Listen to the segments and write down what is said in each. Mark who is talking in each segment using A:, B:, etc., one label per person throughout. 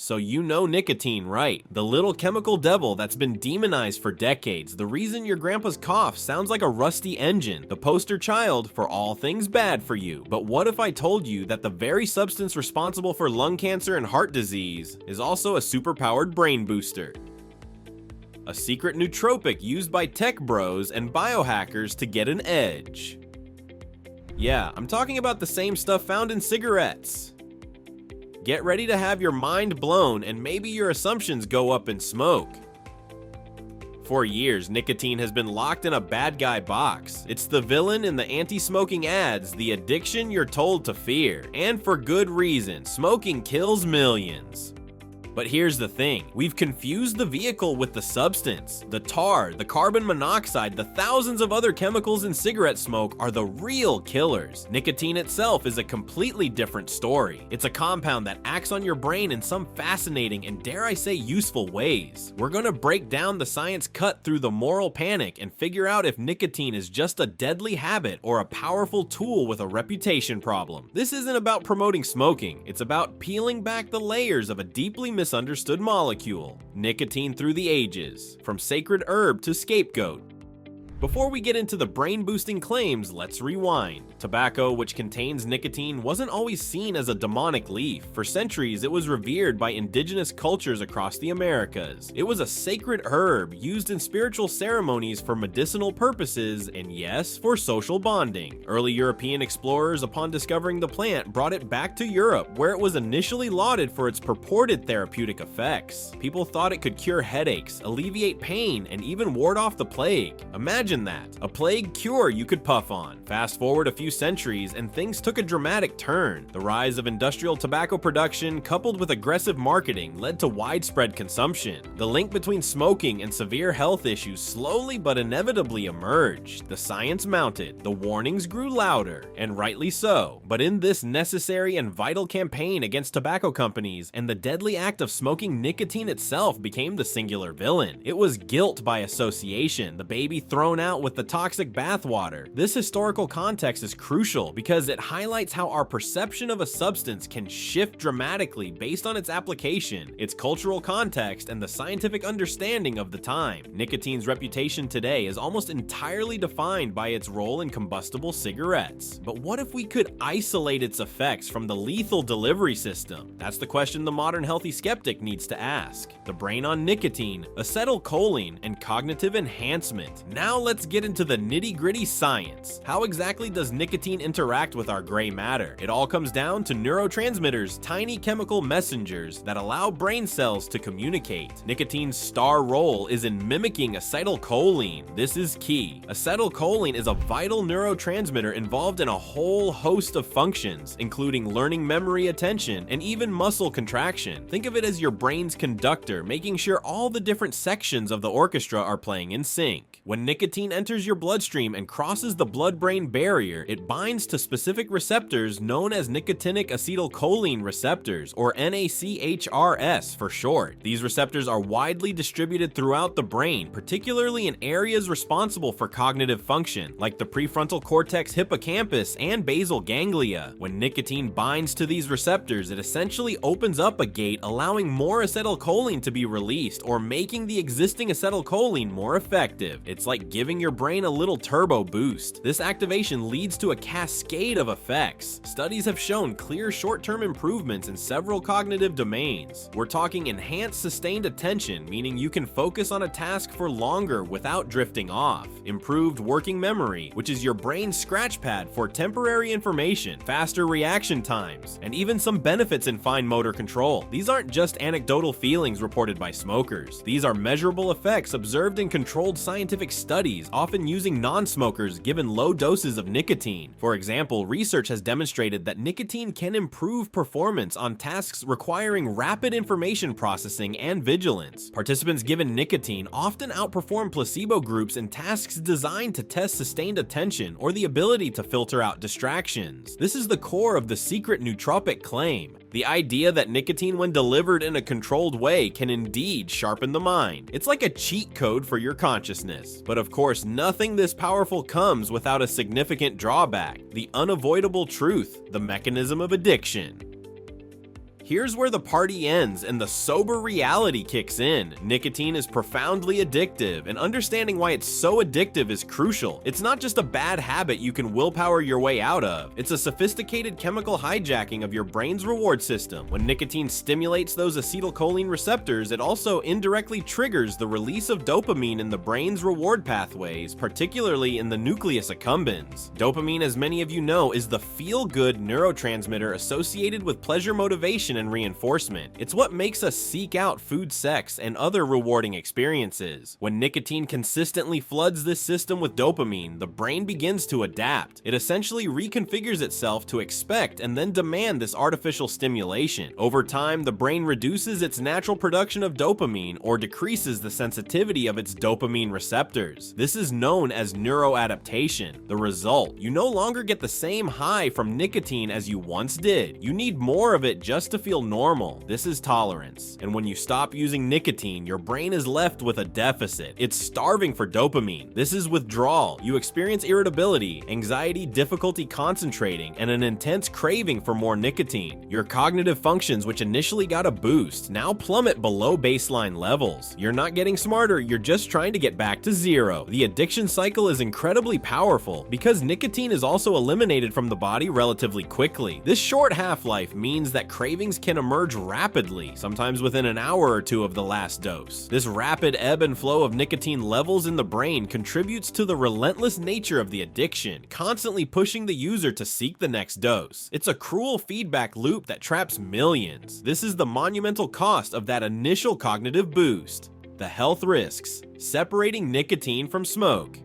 A: So you know nicotine, right? The little chemical devil that's been demonized for decades, the reason your grandpa's cough sounds like a rusty engine, the poster child for all things bad for you. But what if I told you that the very substance responsible for lung cancer and heart disease is also a superpowered brain booster? A secret nootropic used by tech bros and biohackers to get an edge. Yeah, I'm talking about the same stuff found in cigarettes. Get ready to have your mind blown and maybe your assumptions go up in smoke. For years, nicotine has been locked in a bad guy box. It's the villain in the anti-smoking ads, the addiction you're told to fear. And for good reason, smoking kills millions. But here's the thing, we've confused the vehicle with the substance. The tar, the carbon monoxide, the thousands of other chemicals in cigarette smoke are the real killers. Nicotine itself is a completely different story. It's a compound that acts on your brain in some fascinating and dare I say useful ways. We're gonna break down the science cut through the moral panic and figure out if nicotine is just a deadly habit or a powerful tool with a reputation problem. This isn't about promoting smoking, it's about peeling back the layers of a deeply misunderstood molecule. Nicotine through the ages, from sacred herb to scapegoat. Before we get into the brain-boosting claims, let's rewind. Tobacco, which contains nicotine, wasn't always seen as a demonic leaf. For centuries, it was revered by indigenous cultures across the Americas. It was a sacred herb used in spiritual ceremonies for medicinal purposes and, yes, for social bonding. Early European explorers, upon discovering the plant, brought it back to Europe, where it was initially lauded for its purported therapeutic effects. People thought it could cure headaches, alleviate pain, and even ward off the plague. Imagine that, a plague cure you could puff on. Fast forward a few centuries and things took a dramatic turn. The rise of industrial tobacco production coupled with aggressive marketing led to widespread consumption. The link between smoking and severe health issues slowly but inevitably emerged. The science mounted, the warnings grew louder, and rightly so. But in this necessary and vital campaign against tobacco companies and the deadly act of smoking, nicotine itself became the singular villain. It was guilt by association, the baby thrown out with the toxic bathwater. This historical context is crucial because it highlights how our perception of a substance can shift dramatically based on its application, its cultural context, and the scientific understanding of the time. Nicotine's reputation today is almost entirely defined by its role in combustible cigarettes. But what if we could isolate its effects from the lethal delivery system? That's the question the modern healthy skeptic needs to ask. The brain on nicotine, acetylcholine, and cognitive enhancement. Now let's get into the nitty-gritty science. How exactly does nicotine interact with our gray matter? It all comes down to neurotransmitters, tiny chemical messengers that allow brain cells to communicate. Nicotine's star role is in mimicking acetylcholine. This is key. Acetylcholine is a vital neurotransmitter involved in a whole host of functions, including learning, memory, attention, and even muscle contraction. Think of it as your brain's conductor, making sure all the different sections of the orchestra are playing in sync. When nicotine enters your bloodstream and crosses the blood-brain barrier, it binds to specific receptors known as nicotinic acetylcholine receptors, or NACHRS for short. These receptors are widely distributed throughout the brain, particularly in areas responsible for cognitive function, like the prefrontal cortex, hippocampus, and basal ganglia. When nicotine binds to these receptors, it essentially opens up a gate, allowing more acetylcholine to be released, or making the existing acetylcholine more effective. It's like giving your brain a little turbo boost. This activation leads to a cascade of effects. Studies have shown clear short-term improvements in several cognitive domains. We're talking enhanced sustained attention, meaning you can focus on a task for longer without drifting off. Improved working memory, which is your brain's scratch pad for temporary information, faster reaction times, and even some benefits in fine motor control. These aren't just anecdotal feelings reported by smokers. These are measurable effects observed in controlled scientific studies, often using non-smokers given low doses of nicotine. For example, research has demonstrated that nicotine can improve performance on tasks requiring rapid information processing and vigilance. Participants given nicotine often outperform placebo groups in tasks designed to test sustained attention or the ability to filter out distractions. This is the core of the secret nootropic claim. The idea that nicotine, when delivered in a controlled way, can indeed sharpen the mind. It's like a cheat code for your consciousness. But of course, nothing this powerful comes without a significant drawback: the unavoidable truth, the mechanism of addiction. Here's where the party ends and the sober reality kicks in. Nicotine is profoundly addictive, and understanding why it's so addictive is crucial. It's not just a bad habit you can willpower your way out of. It's a sophisticated chemical hijacking of your brain's reward system. When nicotine stimulates those acetylcholine receptors, it also indirectly triggers the release of dopamine in the brain's reward pathways, particularly in the nucleus accumbens. Dopamine, as many of you know, is the feel-good neurotransmitter associated with pleasure motivation and reinforcement. It's what makes us seek out food, sex, and other rewarding experiences. When nicotine consistently floods this system with dopamine, the brain begins to adapt. It essentially reconfigures itself to expect and then demand this artificial stimulation. Over time, the brain reduces its natural production of dopamine or decreases the sensitivity of its dopamine receptors. This is known as neuroadaptation. The result: you no longer get the same high from nicotine as you once did. You need more of it just to feel normal. This is tolerance. And when you stop using nicotine, your brain is left with a deficit. It's starving for dopamine. This is withdrawal. You experience irritability, anxiety, difficulty concentrating, and an intense craving for more nicotine. Your cognitive functions, which initially got a boost, now plummet below baseline levels. You're not getting smarter, you're just trying to get back to zero. The addiction cycle is incredibly powerful because nicotine is also eliminated from the body relatively quickly. This short half-life means that cravings can emerge rapidly, sometimes within an hour or two of the last dose. This rapid ebb and flow of nicotine levels in the brain contributes to the relentless nature of the addiction, constantly pushing the user to seek the next dose. It's a cruel feedback loop that traps millions. This is the monumental cost of that initial cognitive boost. The health risks: separating nicotine from smoke.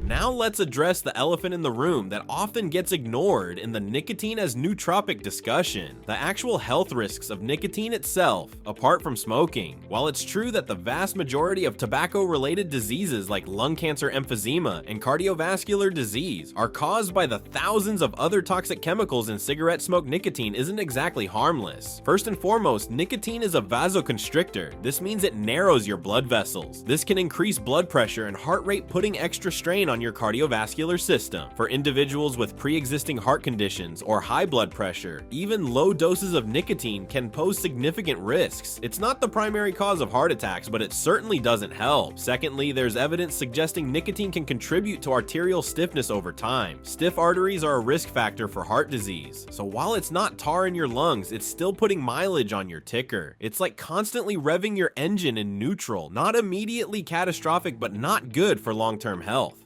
A: Now let's address the elephant in the room that often gets ignored in the nicotine as nootropic discussion: the actual health risks of nicotine itself, apart from smoking. While it's true that the vast majority of tobacco-related diseases like lung cancer, emphysema, and cardiovascular disease are caused by the thousands of other toxic chemicals in cigarette smoke, nicotine isn't exactly harmless. First and foremost, nicotine is a vasoconstrictor. This means it narrows your blood vessels. This can increase blood pressure and heart rate, putting extra strain on your cardiovascular system. For individuals with pre-existing heart conditions or high blood pressure, even low doses of nicotine can pose significant risks. It's not the primary cause of heart attacks, but it certainly doesn't help. Secondly, there's evidence suggesting nicotine can contribute to arterial stiffness over time. Stiff arteries are a risk factor for heart disease, so while it's not tar in your lungs, it's still putting mileage on your ticker. It's like constantly revving your engine in neutral, not immediately catastrophic, but not good for long-term health.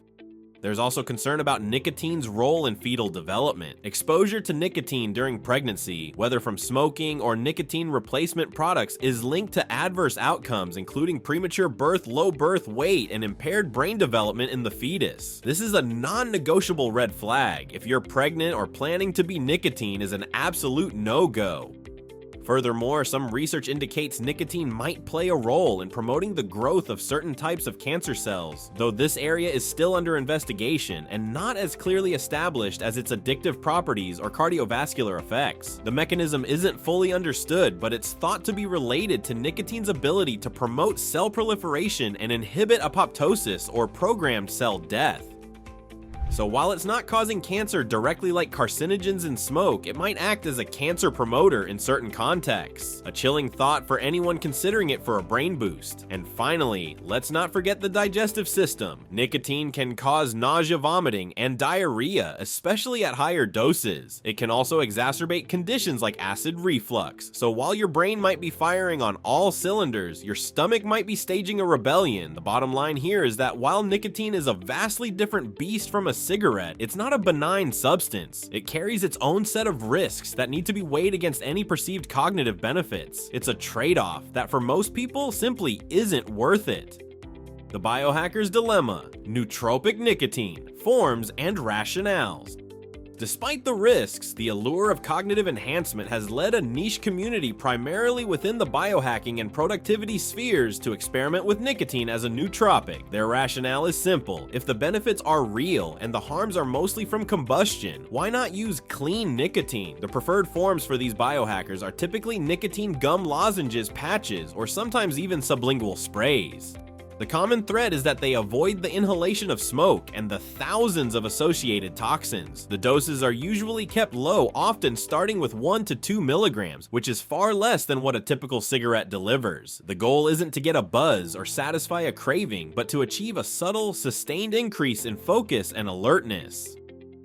A: There's also concern about nicotine's role in fetal development. Exposure to nicotine during pregnancy, whether from smoking or nicotine replacement products, is linked to adverse outcomes, including premature birth, low birth weight, and impaired brain development in the fetus. This is a non-negotiable red flag. If you're pregnant or planning to be, nicotine is an absolute no-go. Furthermore, some research indicates nicotine might play a role in promoting the growth of certain types of cancer cells, though this area is still under investigation and not as clearly established as its addictive properties or cardiovascular effects. The mechanism isn't fully understood, but it's thought to be related to nicotine's ability to promote cell proliferation and inhibit apoptosis or programmed cell death. So while it's not causing cancer directly like carcinogens in smoke, it might act as a cancer promoter in certain contexts. A chilling thought for anyone considering it for a brain boost. And finally, let's not forget the digestive system. Nicotine can cause nausea, vomiting, and diarrhea, especially at higher doses. It can also exacerbate conditions like acid reflux. So while your brain might be firing on all cylinders, your stomach might be staging a rebellion. The bottom line here is that while nicotine is a vastly different beast from a cigarette, it's not a benign substance. It carries its own set of risks that need to be weighed against any perceived cognitive benefits. It's a trade-off that for most people simply isn't worth it. The Biohacker's Dilemma: Nootropic Nicotine, Forms and Rationales. Despite the risks, the allure of cognitive enhancement has led a niche community primarily within the biohacking and productivity spheres to experiment with nicotine as a nootropic. Their rationale is simple: if the benefits are real and the harms are mostly from combustion, why not use clean nicotine? The preferred forms for these biohackers are typically nicotine gum lozenges, patches, or sometimes even sublingual sprays. The common thread is that they avoid the inhalation of smoke and the thousands of associated toxins. The doses are usually kept low, often starting with 1 to 2 milligrams, which is far less than what a typical cigarette delivers. The goal isn't to get a buzz or satisfy a craving, but to achieve a subtle, sustained increase in focus and alertness.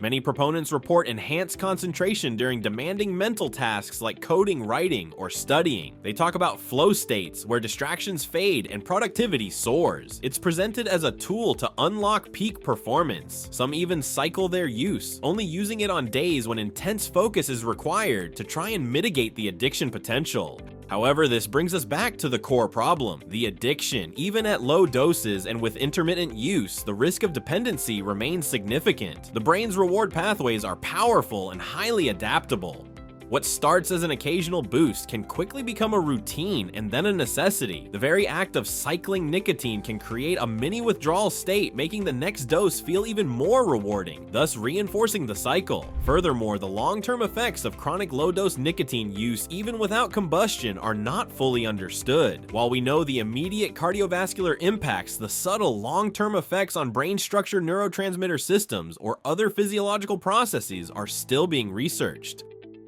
A: Many proponents report enhanced concentration during demanding mental tasks like coding, writing, or studying. They talk about flow states where distractions fade and productivity soars. It's presented as a tool to unlock peak performance. Some even cycle their use, only using it on days when intense focus is required to try and mitigate the addiction potential. However, this brings us back to the core problem, the addiction. Even at low doses and with intermittent use, the risk of dependency remains significant. The brain's reward pathways are powerful and highly adaptable. What starts as an occasional boost can quickly become a routine and then a necessity. The very act of cycling nicotine can create a mini withdrawal state, making the next dose feel even more rewarding, thus reinforcing the cycle. Furthermore, the long-term effects of chronic low-dose nicotine use, even without combustion, are not fully understood. While we know the immediate cardiovascular impacts, the subtle long-term effects on brain structure, neurotransmitter systems, or other physiological processes are still being researched.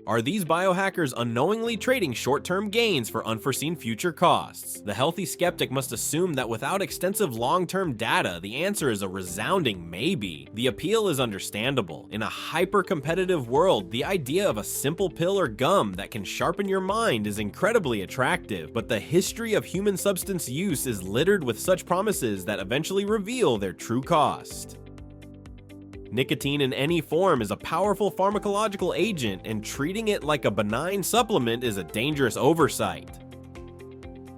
A: Are these biohackers unknowingly trading short-term gains for unforeseen future costs? The healthy skeptic must assume that without extensive long-term data, the answer is a resounding maybe. The appeal is understandable. In a hyper-competitive world, the idea of a simple pill or gum that can sharpen your mind is incredibly attractive, but the history of human substance use is littered with such promises that eventually reveal their true cost. Nicotine in any form is a powerful pharmacological agent, and treating it like a benign supplement is a dangerous oversight.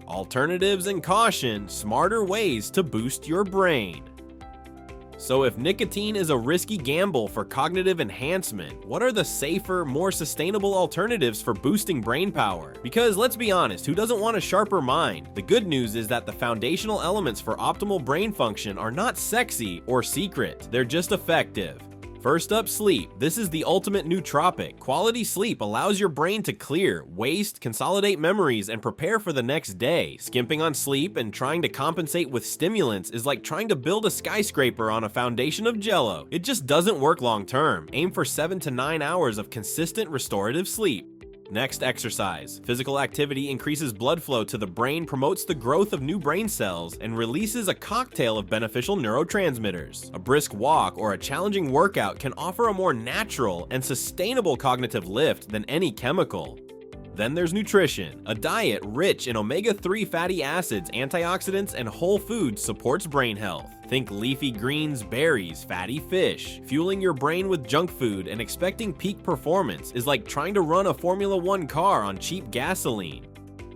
A: Alternatives and caution, smarter ways to boost your brain. So if nicotine is a risky gamble for cognitive enhancement, what are the safer, more sustainable alternatives for boosting brain power? Because let's be honest, who doesn't want a sharper mind? The good news is that the foundational elements for optimal brain function are not sexy or secret, they're just effective. First up, sleep. This is the ultimate nootropic. Quality sleep allows your brain to clear, waste, consolidate memories, and prepare for the next day. Skimping on sleep and trying to compensate with stimulants is like trying to build a skyscraper on a foundation of jello. It just doesn't work long term. Aim for 7 to 9 hours of consistent restorative sleep. Next, exercise. Physical activity increases blood flow to the brain, promotes the growth of new brain cells, and releases a cocktail of beneficial neurotransmitters. A brisk walk or a challenging workout can offer a more natural and sustainable cognitive lift than any chemical. Then there's nutrition. A diet rich in omega-3 fatty acids, antioxidants, and whole foods supports brain health. Think leafy greens, berries, fatty fish. Fueling your brain with junk food and expecting peak performance is like trying to run a Formula 1 car on cheap gasoline.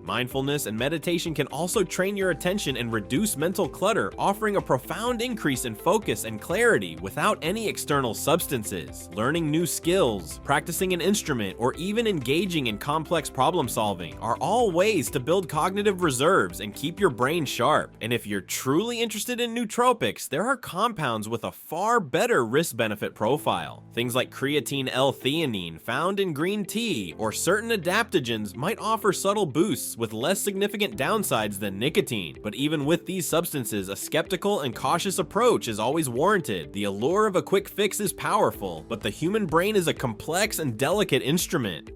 A: Mindfulness and meditation can also train your attention and reduce mental clutter, offering a profound increase in focus and clarity without any external substances. Learning new skills, practicing an instrument, or even engaging in complex problem solving are all ways to build cognitive reserves and keep your brain sharp. And if you're truly interested in nootropics, there are compounds with a far better risk-benefit profile. Things like creatine L-theanine found in green tea or certain adaptogens might offer subtle boosts with less significant downsides than nicotine. But even with these substances, a skeptical and cautious approach is always warranted. The allure of a quick fix is powerful, but the human brain is a complex and delicate instrument.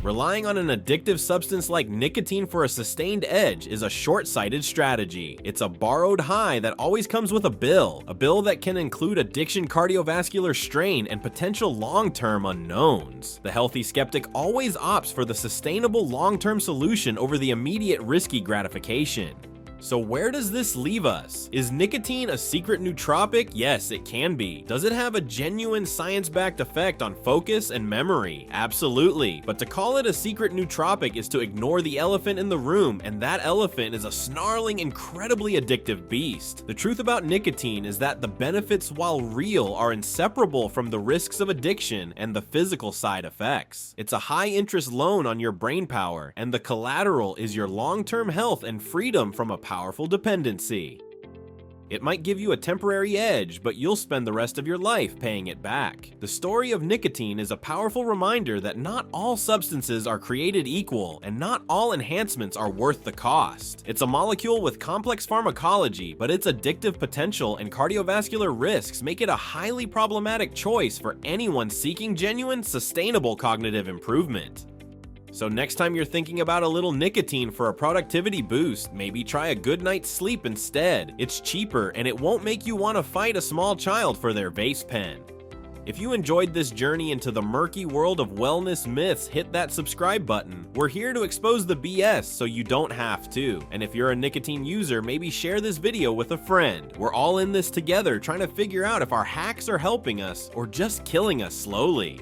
A: Relying on an addictive substance like nicotine for a sustained edge is a short-sighted strategy. It's a borrowed high that always comes with a bill that can include addiction, cardiovascular strain, and potential long-term unknowns. The healthy skeptic always opts for the sustainable long-term solution over the immediate risky gratification. So where does this leave us? Is nicotine a secret nootropic? Yes, it can be. Does it have a genuine science-backed effect on focus and memory? Absolutely. But to call it a secret nootropic is to ignore the elephant in the room, and that elephant is a snarling, incredibly addictive beast. The truth about nicotine is that the benefits, while real, are inseparable from the risks of addiction and the physical side effects. It's a high-interest loan on your brain power, and the collateral is your long-term health and freedom from a powerful dependency. It might give you a temporary edge, but you'll spend the rest of your life paying it back. The story of nicotine is a powerful reminder that not all substances are created equal, and not all enhancements are worth the cost. It's a molecule with complex pharmacology, but its addictive potential and cardiovascular risks make it a highly problematic choice for anyone seeking genuine, sustainable cognitive improvement. So next time you're thinking about a little nicotine for a productivity boost, maybe try a good night's sleep instead. It's cheaper and it won't make you want to fight a small child for their vase pen. If you enjoyed this journey into the murky world of wellness myths, hit that subscribe button. We're here to expose the BS so you don't have to. And if you're a nicotine user, maybe share this video with a friend. We're all in this together, trying to figure out if our hacks are helping us or just killing us slowly.